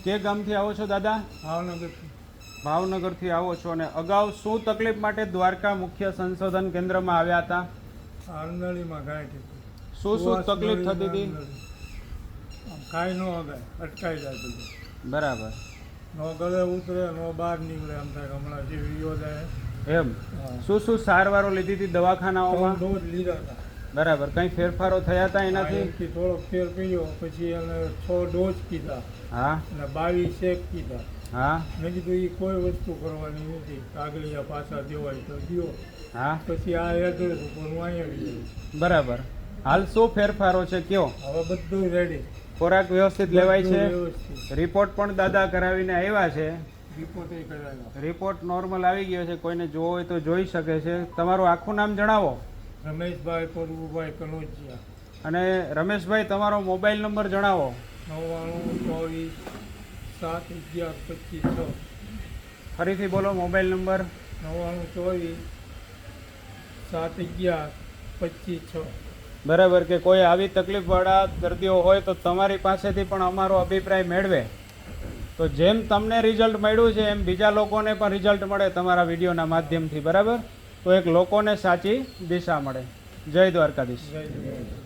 કે ગામથી આવો છો દાદા? ભાવનગરથી. ભાવનગરથી આવો છો. અને અગાઉ શું તકલીફ માટે દ્વારકા મુખ્ય સંશોધન કેન્દ્રમાં આવ્યા હતા? આંધળીમાં ગાંઠ હતી. શું શું તકલીફ થતી હતી? કાંઈ ન અગાય, અટકાઈ જાય બધું. બરાબર. નો ગળે ઉતરે, નો બહાર નીકળે, એમ થાય હમણાં જે વિયો જાય એમ શું શું સારવારો લીધી હતી દવાખાનાઓમાં? ડોઝ લીધા હતા. બરાબર. કંઈ ફેરફારો થયા હતા એનાથી? એનાથી થોડોક ફેર પડ્યો. પછી એને 6 ડોઝ કીધા હા અને 22 શેક કીધા. હા મેં કીધું એ કોઈ વસ્તુ કરવાની નથી, કાગળિયા પાછા દેવાય તો દો. હા. પછી આ એડ્રેસ ઉપર હું અહીંયા આવી ગયું. બરાબર. હાલ શું ફેરફારો છે કયો? હવે બધું રેડી. ખોરાક વ્યવસ્થિત લેવાય છે? વ્યવસ્થિત. રિપોર્ટ પણ દાદા કરાવીને આવ્યા છે. રિપોર્ટ એ કરાવ્યો. રિપોર્ટ નોર્મલ આવી ગયો છે. કોઈને જોવો હોય તો જોઈ શકે છે. તમારું આખું નામ જણાવો. રમેશભાઈ પરવુભાઈ કનોજિયા. અને રમેશભાઈ તમારો મોબાઈલ નંબર જણાવો. 9924 7 11 25 6. ફરીથી બોલો મોબાઈલ નંબર. 9924 7 11 25 6. બરાબર. કે કોઈ આવી તકલીફવાળા દર્દીઓ હોય તો તમારી પાસેથી પણ અમારો અભિપ્રાય મેળવે તો જેમ તમને રિઝલ્ટ મળ્યું છે એમ બીજા લોકોને પણ રિઝલ્ટ મળે તમારા વિડીયોના માધ્યમથી. બરાબર. તો એક લોકોને સાચી દિશા મળે. જય દ્વારકાધીશ. જય જય.